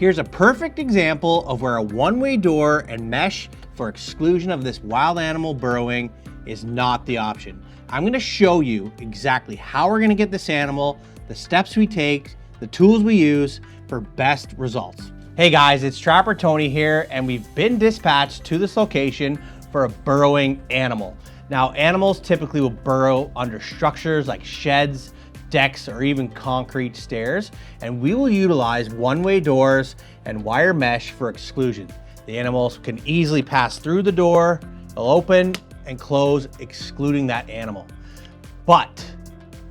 Here's a perfect example of where a one-way door and mesh for exclusion of this wild animal burrowing is not the option. I'm gonna show you exactly how we're gonna get this animal, the steps we take, the tools we use for best results. Hey guys, it's Trapper Tony here, and we've been dispatched to this location for a burrowing animal. Now, animals typically will burrow under structures like sheds, decks, or even concrete stairs, and we will utilize one-way doors and wire mesh for exclusion. The animals can easily pass through the door, they'll open and close, excluding that animal. But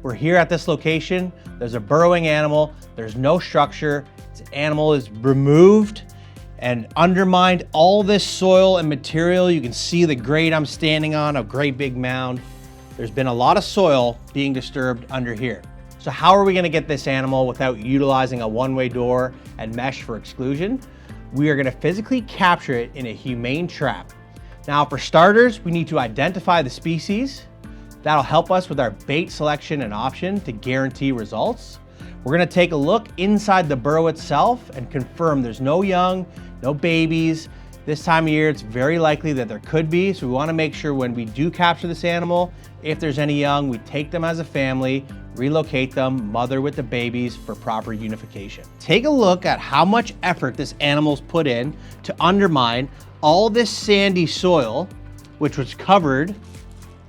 we're here at this location, there's a burrowing animal, there's no structure, this animal is removed and undermined all this soil and material. You can see the grade I'm standing on, a great big mound. There's been a lot of soil being disturbed under here. So how are we gonna get this animal without utilizing a one-way door and mesh for exclusion? We are gonna physically capture it in a humane trap. Now for starters, we need to identify the species. That'll help us with our bait selection and option to guarantee results. We're gonna take a look inside the burrow itself and confirm there's no young, no babies. This time of year, it's very likely that there could be, so we wanna make sure when we do capture this animal, if there's any young, we take them as a family, relocate them, mother with the babies for proper unification. Take a look at how much effort this animal's put in to undermine all this sandy soil, which was covered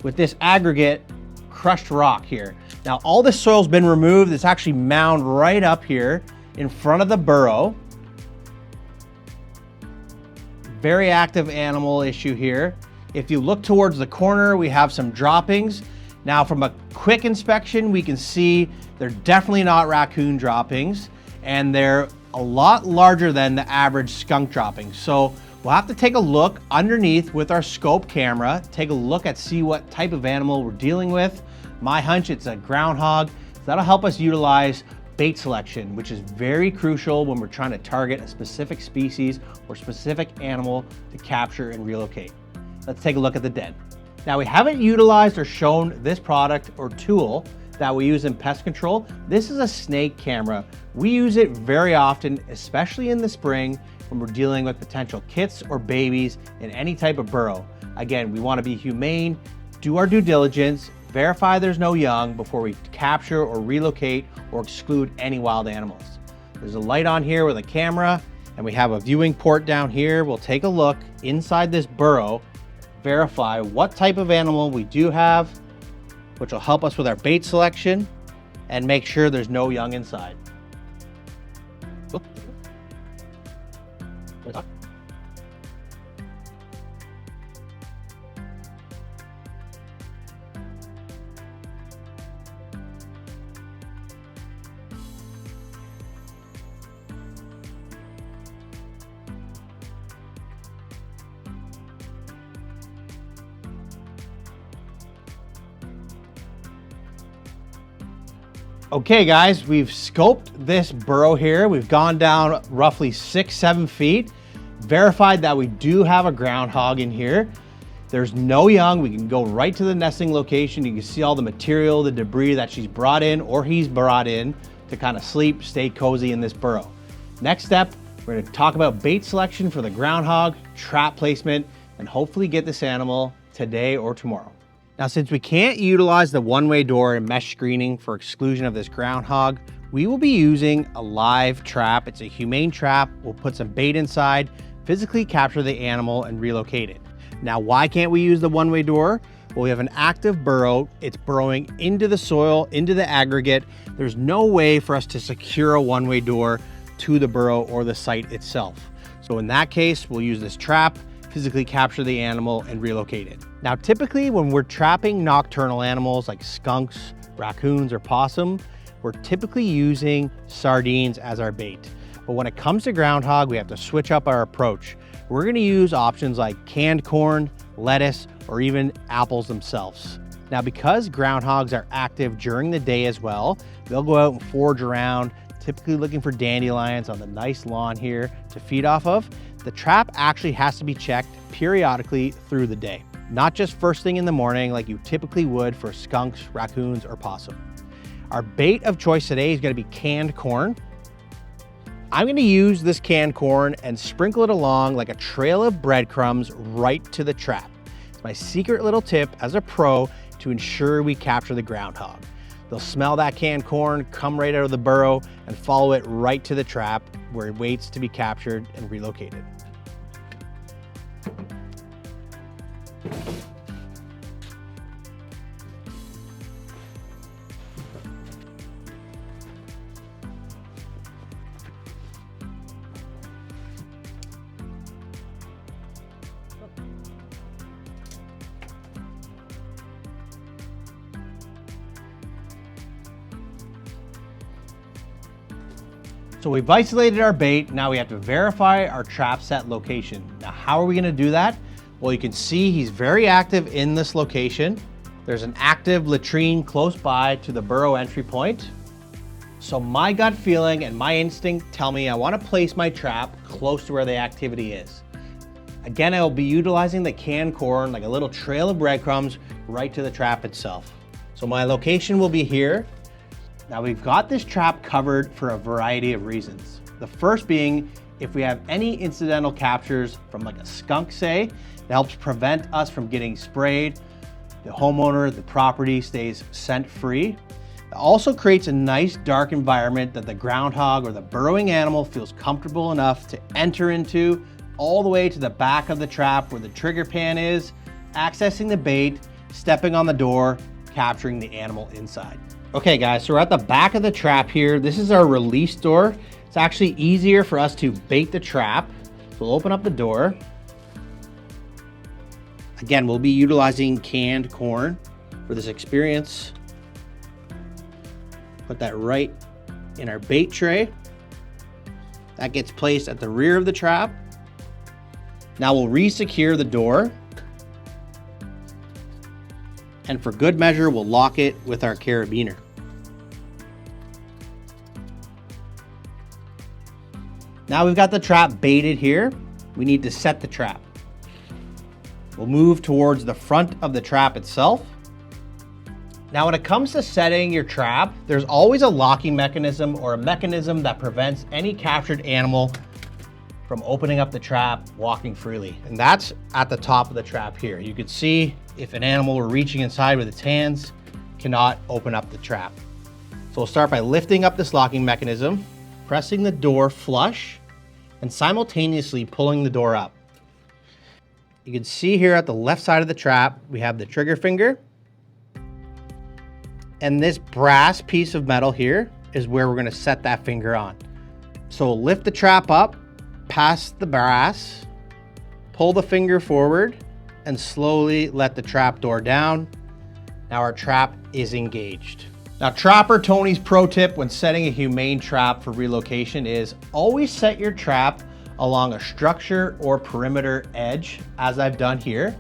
with this aggregate crushed rock here. Now, all this soil's been removed. It's actually mound right up here in front of the burrow. Very active animal issue here. If you look towards the corner, we have some droppings. Now, from a quick inspection, we can see they're definitely not raccoon droppings, and they're a lot larger than the average skunk droppings. So we'll have to take a look underneath with our scope camera, take a look at see what type of animal we're dealing with. My hunch, it's a groundhog. So that'll help us utilize bait selection, which is very crucial when we're trying to target a specific species or specific animal to capture and relocate. Let's take a look at the den. Now, we haven't utilized or shown this product or tool that we use in pest control. This is a snake camera. We use it very often, especially in the spring when we're dealing with potential kits or babies in any type of burrow. Again, we want to be humane, do our due diligence, verify there's no young before we capture or relocate or exclude any wild animals. There's a light on here with a camera, and we have a viewing port down here. We'll take a look inside this burrow, verify what type of animal we do have, which will help us with our bait selection, and make sure there's no young inside. Okay guys, we've scoped this burrow here. We've gone down roughly 6-7 feet, verified that we do have a groundhog in here. There's no young. We can go right to the nesting location. You can see all the material, the debris that she's brought in or he's brought in to kind of sleep, stay cozy in this burrow. Next step, we're gonna talk about bait selection for the groundhog, trap placement, and hopefully get this animal today or tomorrow. Now, since we can't utilize the one-way door and mesh screening for exclusion of this groundhog, we will be using a live trap. It's a humane trap. We'll put some bait inside, physically capture the animal, and relocate it. Now, why can't we use the one-way door? Well, we have an active burrow. It's burrowing into the soil, into the aggregate. There's no way for us to secure a one-way door to the burrow or the site itself. So in that case, we'll use this trap, physically capture the animal, and relocate it. Now, typically when we're trapping nocturnal animals like skunks, raccoons, or possum, we're typically using sardines as our bait. But when it comes to groundhog, we have to switch up our approach. We're gonna use options like canned corn, lettuce, or even apples themselves. Now, because groundhogs are active during the day as well, they'll go out and forage around, typically looking for dandelions on the nice lawn here to feed off of. The trap actually has to be checked periodically through the day, not just first thing in the morning like you typically would for skunks, raccoons, or possum. Our bait of choice today is going to be canned corn. I'm gonna use this canned corn and sprinkle it along like a trail of breadcrumbs right to the trap. It's my secret little tip as a pro to ensure we capture the groundhog. They'll smell that canned corn, come right out of the burrow, and follow it right to the trap where it waits to be captured and relocated. So we've isolated our bait. Now we have to verify our trap set location. Now, how are we gonna do that? Well, you can see he's very active in this location. There's an active latrine close by to the burrow entry point. So my gut feeling and my instinct tell me I wanna place my trap close to where the activity is. Again, I will be utilizing the canned corn like a little trail of breadcrumbs right to the trap itself. So my location will be here. Now we've got this trap covered for a variety of reasons. The first being, if we have any incidental captures from like a skunk, say, it helps prevent us from getting sprayed. The homeowner, the property stays scent free. It also creates a nice dark environment that the groundhog or the burrowing animal feels comfortable enough to enter into, all the way to the back of the trap where the trigger pan is, accessing the bait, stepping on the door, capturing the animal inside. Okay guys, so we're at the back of the trap here. This is our release door. It's actually easier for us to bait the trap. So we'll open up the door. Again, we'll be utilizing canned corn for this experience. Put that right in our bait tray. That gets placed at the rear of the trap. Now we'll re-secure the door. And for good measure, we'll lock it with our carabiner. Now we've got the trap baited here. We need to set the trap. We'll move towards the front of the trap itself. Now, when it comes to setting your trap, there's always a locking mechanism or a mechanism that prevents any captured animal from opening up the trap, walking freely. And that's at the top of the trap here. You can see if an animal were reaching inside with its hands, cannot open up the trap. So we'll start by lifting up this locking mechanism, pressing the door flush, and simultaneously pulling the door up. You can see here at the left side of the trap, we have the trigger finger. And this brass piece of metal here is where we're gonna set that finger on. So we'll lift the trap up, past the brass, pull the finger forward, and slowly let the trap door down. Now our trap is engaged. Now, Trapper Tony's pro tip when setting a humane trap for relocation is always set your trap along a structure or perimeter edge, as I've done here.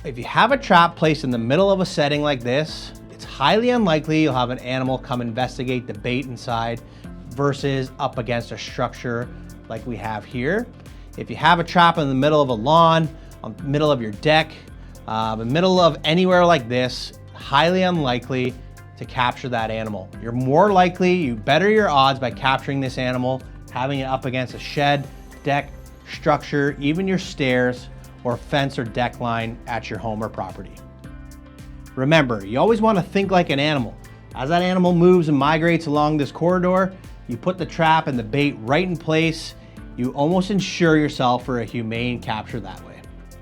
If you have a trap placed in the middle of a setting like this, it's highly unlikely you'll have an animal come investigate the bait inside versus up against a structure like we have here. If you have a trap in the middle of a lawn, middle of your deck, the middle of anywhere like this, highly unlikely to capture that animal. You're more likely, you better your odds by capturing this animal, having it up against a shed, deck, structure, even your stairs, or fence or deck line at your home or property. Remember, you always want to think like an animal. As that animal moves and migrates along this corridor, you put the trap and the bait right in place. You almost ensure yourself for a humane capture that way.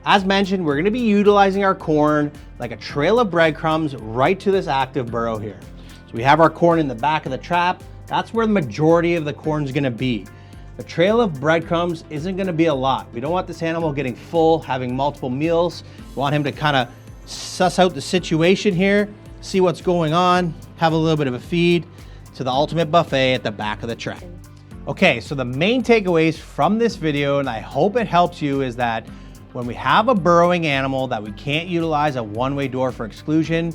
As mentioned, we're gonna be utilizing our corn like a trail of breadcrumbs right to this active burrow here. So we have our corn in the back of the trap. That's where the majority of the corn is gonna be. The trail of breadcrumbs isn't gonna be a lot. We don't want this animal getting full, having multiple meals. We want him to kind of suss out the situation here, see what's going on, have a little bit of a feed to the ultimate buffet at the back of the trap. Okay, so the main takeaways from this video, and I hope it helps you, is that when we have a burrowing animal that we can't utilize a one-way door for exclusion,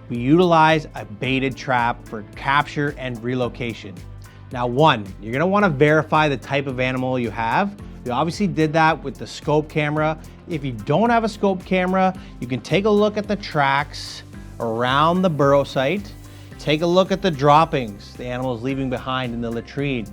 we utilize a baited trap for capture and relocation. Now, one, you're gonna wanna verify the type of animal you have. We obviously did that with the scope camera. If you don't have a scope camera, you can take a look at the tracks around the burrow site, take a look at the droppings the animal is leaving behind in the latrine,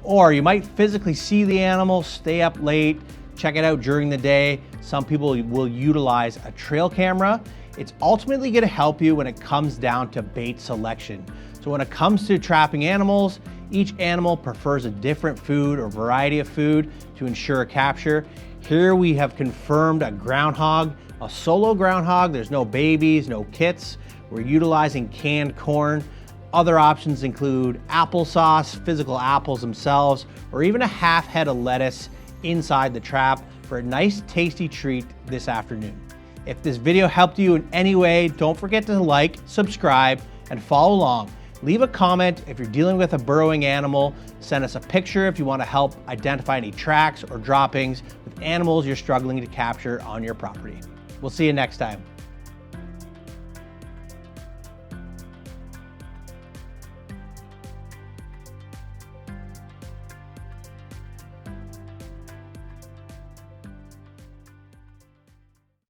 Or you might physically see the animal, stay up late, check it out during the day. Some people will utilize a trail camera. It's ultimately going to help you when it comes down to bait selection. So when it comes to trapping animals, each animal prefers a different food or variety of food to ensure a capture. Here we have confirmed a groundhog, a solo groundhog. There's no babies, no kits. We're utilizing canned corn. Other options include applesauce, physical apples themselves, or even a half head of lettuce inside the trap for a nice tasty treat this afternoon. If this video helped you in any way, don't forget to like, subscribe, and follow along. Leave a comment if you're dealing with a burrowing animal. Send us a picture if you want to help identify any tracks or droppings with animals you're struggling to capture on your property. We'll see you next time.